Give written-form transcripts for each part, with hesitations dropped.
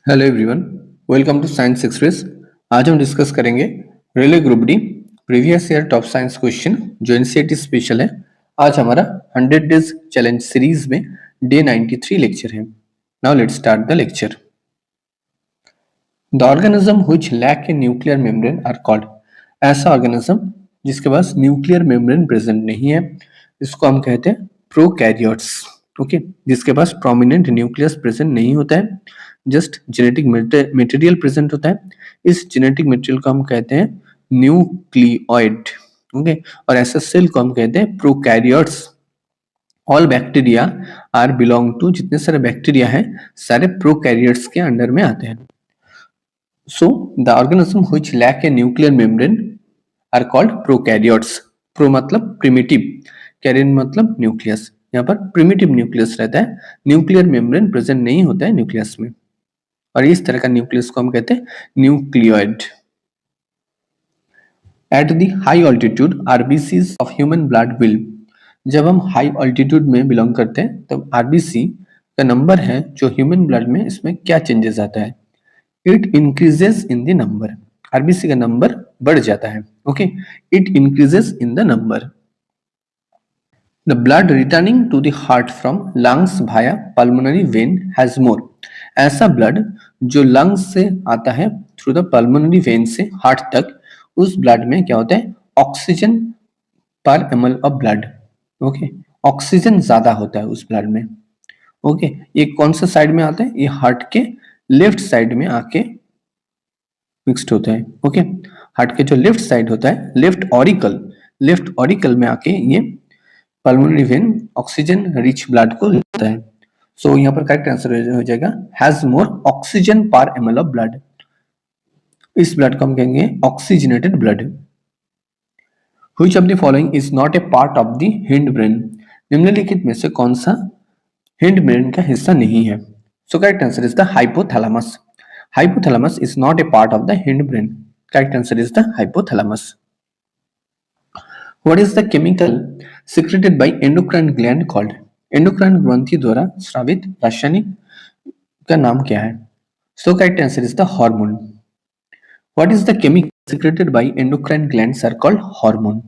Hello everyone, welcome to science express. आज हम discuss करेंगे railway group D previous year top science question जो NCERT special है। आज हमारा 100 डेज चैलेंज सीरीज में डे 93 लेक्चर है। Now let's start the lecture. The organism which lack a nuclear membrane are called. ऐसा ऑर्गेनिज्म जिसके पास न्यूक्लियर मेम्ब्रेन प्रेजेंट नहीं है, इसको हम कहते हैं प्रोकैरियोट्स। ओके, जिसके पास प्रोमिनेंट न्यूक्लियस प्रेजेंट नहीं होता है, जस्ट जेनेटिक मटेरियल प्रेजेंट होता है। इस जेनेटिक मटेरियल को हम कहते हैं न्यूक्लियोइड। ओके, और ऐसा सेल को हम कहते हैं prokaryotes. All bacteria are belong to, जितने सारे बैक्टीरिया हैं सारे प्रोकैरियोट्स के अंडर में आते हैं। So the organism which lack a nuclear membrane are called prokaryotes. Pro मतलब प्रिमिटिव, कैरियन मतलब न्यूक्लियस। यहाँ पर प्रिमिटिव न्यूक्लियस रहता है, न्यूक्लियर मेम्ब्रेन प्रेजेंट नहीं होता है न्यूक्लियस में, और इस तरह का न्यूक्लियस को हम कहते हैं nucleoid. At the high altitude RBCs of human blood will. जब हम हाई ऑल्टीट्यूड में बिलोंग करते हैं तब आरबीसी का नंबर है जो ह्यूमन ब्लड में, इसमें क्या चेंजेस आता है? It increases in the number. RBC का नंबर बढ़ जाता है। Okay, it increases in the number. The blood returning to the heart from lungs via pulmonary vein has more. ऐसा ब्लड जो लंग्स से आता है थ्रू द पल्मोनरी वेन से हार्ट तक, उस ब्लड में क्या होता है? ऑक्सीजन पर ml of blood. Okay, oxygen ज्यादा होता है उस ब्लड में। ओके, ये कौन सा साइड में आता है? ये हार्ट के लेफ्ट साइड में आके मिक्स्ड होता है। ओके, हार्ट के जो लेफ्ट साइड होता है, लेफ्ट ऑरिकल में आके ये pulmonary vein oxygen rich blood को लेता है। सो यहाँ पर करेक्ट आंसर हो जाएगा हैज मोर ऑक्सीजन पर ml ऑफ ब्लड। इस ब्लड को हम कहेंगे oxygenated blood. Which of the following is not a part of the hind brain. निम्नलिखित में से कौन सा हिंड ब्रेन का हिस्सा नहीं है? So correct answer is the hypothalamus. Hypothalamus is not a part of the hindbrain. Correct answer is the hypothalamus. What is the chemical secreted by endocrine gland called? Endocrine ग्रंथि द्वारा स्रावित रासायनिक का नाम क्या है? So correct answer is the hormone. What is the chemical secreted by endocrine glands are called hormone.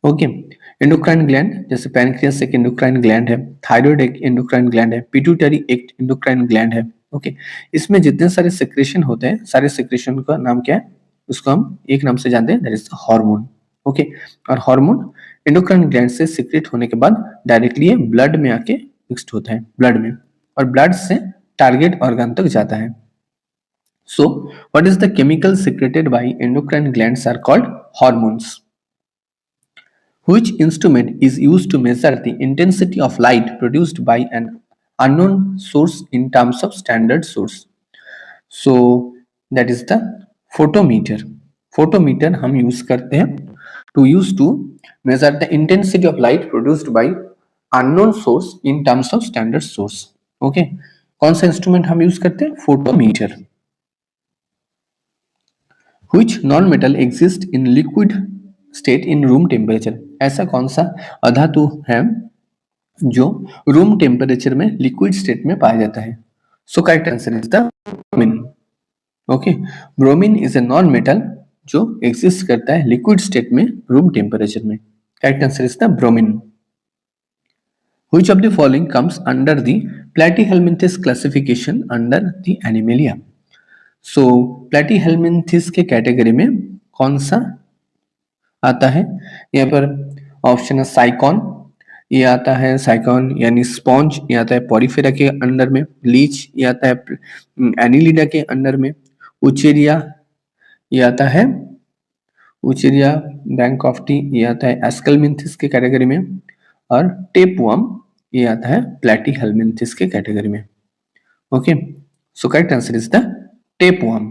Okay, endocrine gland जैसे pancreas एक एंडोक्राइन ग्लैंड है, थायराइड एक एंडोक्राइन ग्लैंड है, पिट्यूटरी एक एंडोक्राइन ग्लैंड है। ओके, इसमें जितने सारे सेक्रेशन होते हैं, सारे सेक्रेशन का नाम क्या है? उसको हम एक नाम से जानते हैं, दैट इज हार्मोन। ओके, और हार्मोन एंडोक्राइन ग्लैंड से सीक्रेट होने के बाद डायरेक्टली ये ब्लड में आके मिक्स्ड होता है ब्लड में, और ब्लड से टारगेट ऑर्गन तक जाता है। So what is the chemical secreted by endocrine glands are called hormones. Which instrument is used to measure the intensity of light produced by an unknown source in terms of standard source? So that is the photometer. Photometer हम use करते हैं to measure the intensity of light produced by unknown source in terms of standard source. Okay, कौन सा instrument हम use करते हैं? Photometer. Which non-metal exists in liquid state in room temperature? ऐसा कौन सा अधातु है जो रूम टेम्परेचर में लिक्विड स्टेट में पाया जाता है? So correct answer is the bromine. Okay, bromine is a non metal जो एग्जिस्ट करता है लिक्विड स्टेट में रूम टेम्परेचर में। Correct answer is the bromine. Which of the following comes under the platyhelminthes classification under the Animalia? So Platyhelminthes के category में कौन सा आता है? यहाँ पर ऑप्शन है साइकॉन, ये आता है साइकॉन यानी स्पॉन्ज, ये आता है पॉरीफेरा के अंडर में, लीच ये आता है एनिलिडा के अंडर में, उचेरिया ये आता है उचेरिया बैंक ऑफ टी ये आता है एस्केलमिन्थिस के कैटेगरी में, और टेपवर्म ये आता है प्लेटीहेल्मिन्थिस के कैटेगरी में। Okay, so correct answer is the tapeworm.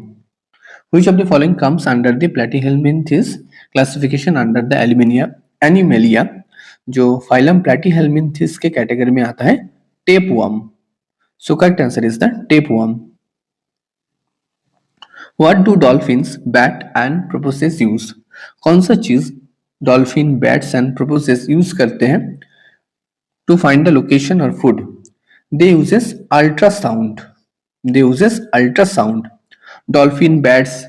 Which of the following comes under the platyhelminthes classification under the Animalia? जो फाइलम platyhelminthes के कैटेगरी में आता है tapeworm. So correct answer is the tapeworm. What do dolphins, bat and porpoises use? कौन सा चीज dolphin, bats and प्रोपोसेस use करते हैं to find the location or food? They uses ultrasound. They uses ultrasound. Dolphin, bats,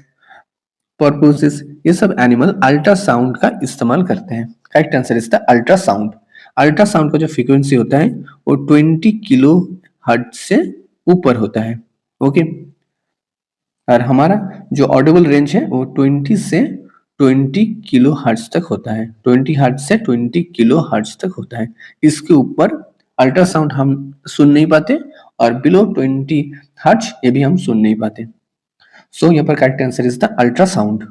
purposes, ये सब animal ultrasound का इस्तेमाल करते हैं. Correct answer is the ultrasound. Ultrasound का जो फ्रीक्वेंसी होता है वो 20 किलो हर्ट्ज से ऊपर होता है. ओके. और हमारा जो ऑडिबल रेंज है वो 20 से 20 किलो हर्ट्ज तक होता है. 20 हर्ट्ज से 20 किलो हर्ट्ज तक होता है. इसके ऊपर अल्ट्रासाउंड हम सुन नहीं पाते और बिलो 20 हर्ट्ज ये भी हम सुन नहीं पाते. सो यहाँ पर correct answer is the ultrasound.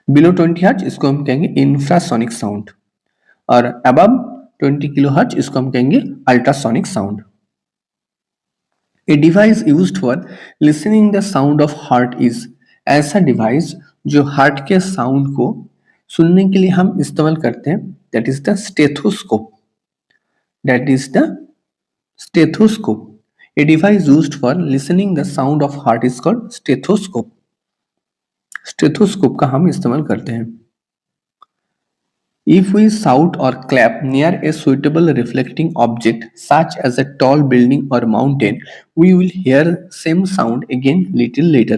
Below 20 hertz इसको हम कहेंगे इंफ्रासोनिक साउंड और अबव 20 किलो हर्ट्ज इसको हम कहेंगे ultrasonic sound. A device used for listening the sound of heart is ऐसा डिवाइस जो हार्ट के साउंड को सुनने के लिए हम इस्तेमाल करते हैं. That is the stethoscope. That is the stethoscope. A device used for listening the sound of heart is called stethoscope. Stethoscope का हम इस्तेमाल करते हैं. If we shout or clap near a suitable reflecting object such as a tall building or mountain, we will hear same sound again little later.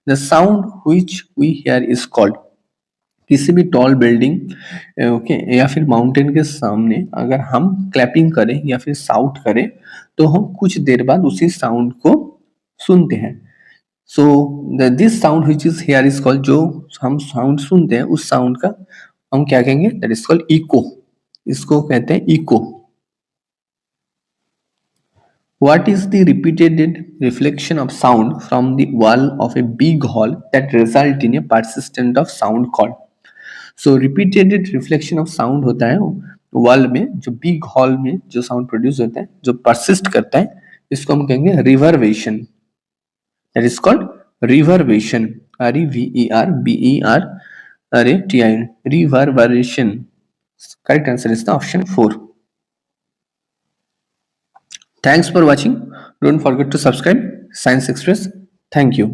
The sound which we hear is called. किसी भी tall building okay या फिर mountain के सामने अगर हम clapping करें या फिर साउट करें तो हम कुछ देर बाद उसी साउंड को सुनते हैं. So this sound which is here is called. जो हम साउंड सुनते हैं उस साउंड का हम क्या कहेंगे? That is called echo. इसको कहते हैं echo. What is the repeated reflection of sound from the wall of a big hall that result in a persistent of sound called? So repeated reflection of sound होता है wall में, जो big hall में जो sound produce होता है जो persist करता है, इसको हम कहेंगे reverberation. That is called reverberation. REVERBER reverberation. Correct answer is the option 4. Thanks for watching. Don't forget to subscribe Science Express. Thank you.